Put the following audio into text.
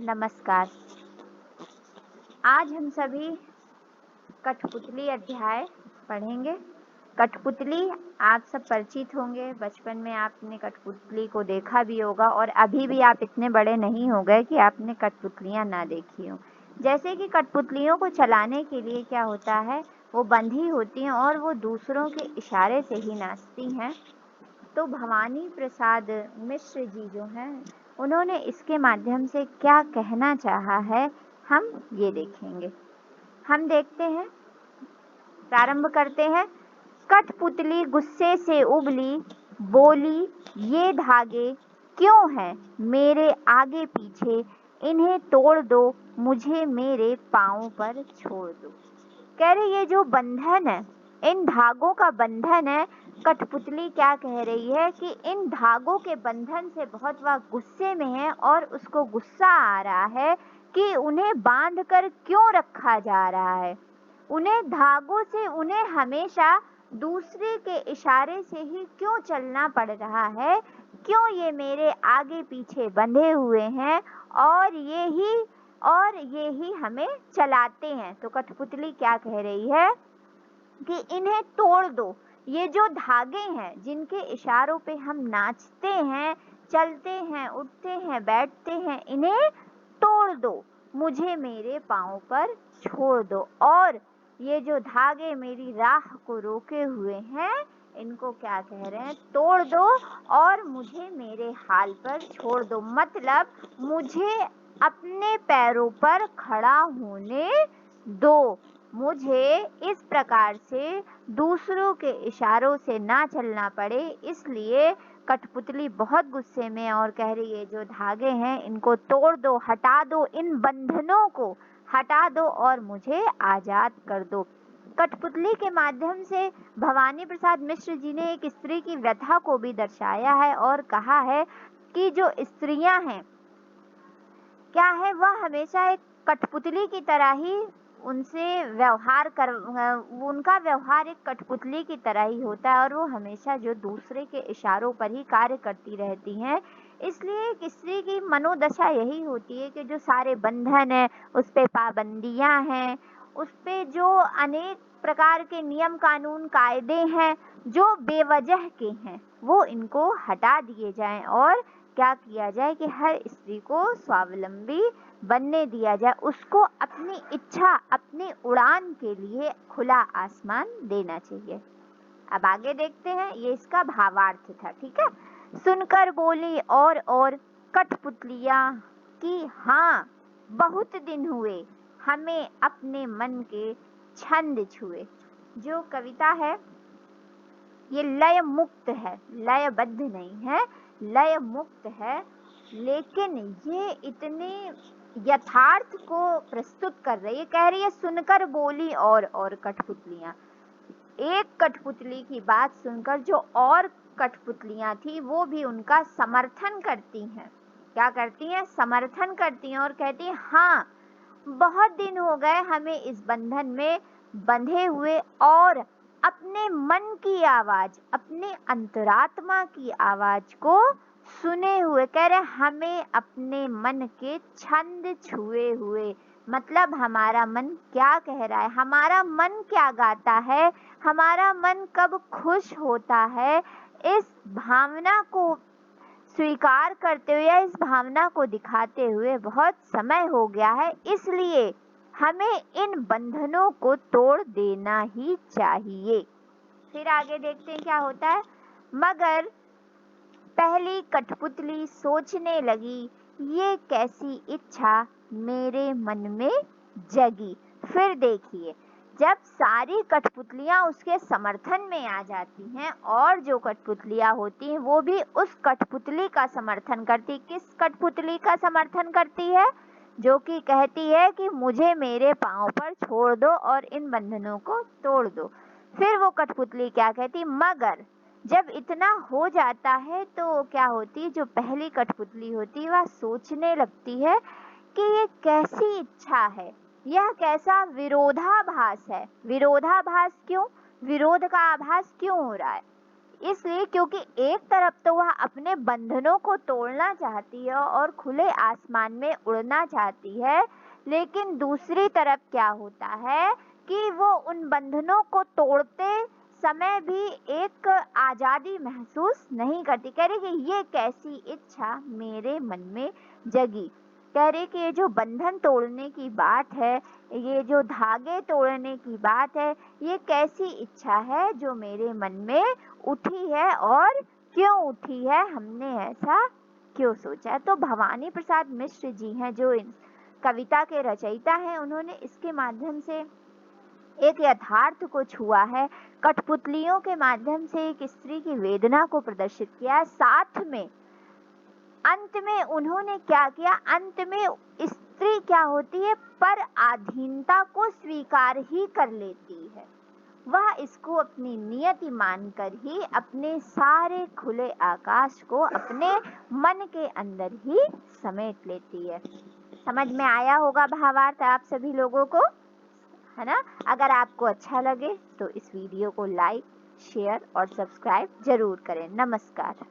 नमस्कार। आज हम सभी कठपुतली अध्याय पढ़ेंगे। कठपुतली आप सब परिचित होंगे, बचपन में आपने कठपुतली को देखा भी होगा और अभी भी आप इतने बड़े नहीं हो गए कि आपने कठपुतलियाँ ना देखी हो। जैसे कि कठपुतलियों को चलाने के लिए क्या होता है, वो बंधी होती हैं और वो दूसरों के इशारे से ही नाचती हैं। तो भवानी प्रसाद मिश्र जी जो हैं, उन्होंने इसके माध्यम से क्या कहना चाहा है, हम ये देखेंगे। हम देखते हैं, प्रारंभ करते हैं। कठपुतली गुस्से से उबली, बोली, ये धागे क्यों हैं मेरे आगे पीछे, इन्हें तोड़ दो, मुझे मेरे पाँव पर छोड़ दो। कह रही ये जो बंधन है, इन धागों का बंधन है। कठपुतली क्या कह रही है कि इन धागों के बंधन से बहुत वह गुस्से में है और उसको गुस्सा आ रहा है कि उन्हें बांध कर क्यों रखा जा रहा है। उन्हें धागों से उन्हें हमेशा दूसरे के इशारे से ही क्यों चलना पड़ रहा है, क्यों ये मेरे आगे पीछे बंधे हुए हैं और ये ही हमें चलाते हैं। तो कठपुतली क्या कह रही है कि इन्हें तोड़ दो। ये जो धागे हैं जिनके इशारों पे हम नाचते हैं, चलते हैं, उठते हैं, बैठते हैं, इन्हें तोड़ दो, मुझे मेरे पाँव पर छोड़ दो। और ये जो धागे मेरी राह को रोके हुए हैं, इनको क्या कह रहे हैं, तोड़ दो और मुझे मेरे हाल पर छोड़ दो। मतलब मुझे अपने पैरों पर खड़ा होने दो, मुझे इस प्रकार से दूसरों के इशारों से ना चलना पड़े। इसलिए कठपुतली बहुत गुस्से में और कह रही है जो धागे हैं इनको तोड़ दो, हटा दो, इन बंधनों को हटा दो और मुझे आजाद कर दो। कठपुतली के माध्यम से भवानी प्रसाद मिश्र जी ने एक स्त्री की व्यथा को भी दर्शाया है और कहा है कि जो स्त्रियां हैं क्या है, वह हमेशा एक कठपुतली की तरह ही उनसे उनका व्यवहार एक कठपुतली की तरह ही होता है और वो हमेशा जो दूसरे के इशारों पर ही कार्य करती रहती हैं। इसलिए एक स्त्री की मनोदशा यही होती है कि जो सारे बंधन है, उस पे पाबंदियां हैं, उस पे जो अनेक प्रकार के नियम कानून कायदे हैं जो बेवजह के हैं, वो इनको हटा दिए जाएं और क्या किया जाए कि हर स्त्री को स्वावलंबी बनने दिया जाए, उसको अपनी इच्छा, अपनी उड़ान के लिए खुला आसमान देना चाहिए। अब आगे देखते हैं, ये इसका भावार्थ था। ठीक है। सुनकर बोली और कठपुतलियां कि हाँ, बहुत दिन हुए हमें अपने मन के छंद छुए। जो कविता है ये लय मुक्त है, लयबद्ध नहीं है, लय मुक्त है, लेकिन ये इतने यथार्थ को प्रस्तुत कर रही है। कह रही है सुनकर बोली और कठपुतलियां, एक कठपुतली की बात सुनकर जो और कठपुतलियां थी वो भी उनका समर्थन करती हैं। क्या करती हैं? समर्थन करती हैं और कहती हैं हाँ, बहुत दिन हो गए हमें इस बंधन में बंधे हुए और अपने मन की आवाज, अपने अंतरात्मा की आवाज को सुने हुए। कह रहे हमें अपने मन के छंद छुए हुए, मतलब हमारा मन क्या कह रहा है, हमारा मन क्या गाता है, हमारा मन कब खुश होता है, इस भावना को स्वीकार करते हुए या इस भावना को दिखाते हुए बहुत समय हो गया है। इसलिए हमें इन बंधनों को तोड़ देना ही चाहिए। फिर आगे देखते हैं क्या होता है। मगर पहली कठपुतली सोचने लगी, ये कैसी इच्छा मेरे मन में जगी। फिर देखिए, जब सारी कठपुतलियां उसके समर्थन में आ जाती हैं और जो कठपुतलियां होती हैं वो भी उस कठपुतली का समर्थन करती। किस कठपुतली का समर्थन करती है? जो कि कहती है कि मुझे मेरे पाँव पर छोड़ दो और इन बंधनों को तोड़ दो। फिर वो कठपुतली क्या कहती, मगर जब इतना हो जाता है तो क्या होती, जो पहली कठपुतली होती है वह सोचने लगती है कि ये कैसी इच्छा है, यह कैसा विरोधाभास है। विरोधाभास क्यों? विरोध का आभास क्यों हो रहा है? इसलिए क्योंकि एक तरफ तो वह अपने बंधनों को तोड़ना चाहती है और खुले आसमान में उड़ना चाहती है, लेकिन दूसरी तरफ क्या होता है कि वो उन बंधनों को तोड़ते समय भी एक आज़ादी महसूस नहीं करती। कह रही कि ये कैसी इच्छा मेरे मन में जगी। कह रही कि ये जो बंधन तोड़ने की बात है, ये जो धागे तोड़ने की बात है, ये कैसी इच्छा है जो मेरे मन में उठी है और क्यों उठी है, हमने ऐसा क्यों सोचा। तो भवानी प्रसाद मिश्र जी हैं जो इन कविता के रचयिता हैं, उन्होंने इसके माध्यम से एक यथार्थ को छुआ है, कठपुतलियों के माध्यम से एक स्त्री की वेदना को प्रदर्शित किया है। साथ में अंत में उन्होंने क्या किया, अंत में स्त्री क्या होती है, पर अधीनता को स्वीकार ही कर लेती है। वह इसको अपनी नियति मानकर ही अपने सारे खुले आकाश को अपने मन के अंदर ही समेट लेती है। समझ में आया होगा भावार्थ आप सभी लोगों को, है ना। अगर आपको अच्छा लगे तो इस वीडियो को लाइक, शेयर और सब्सक्राइब जरूर करें। नमस्कार।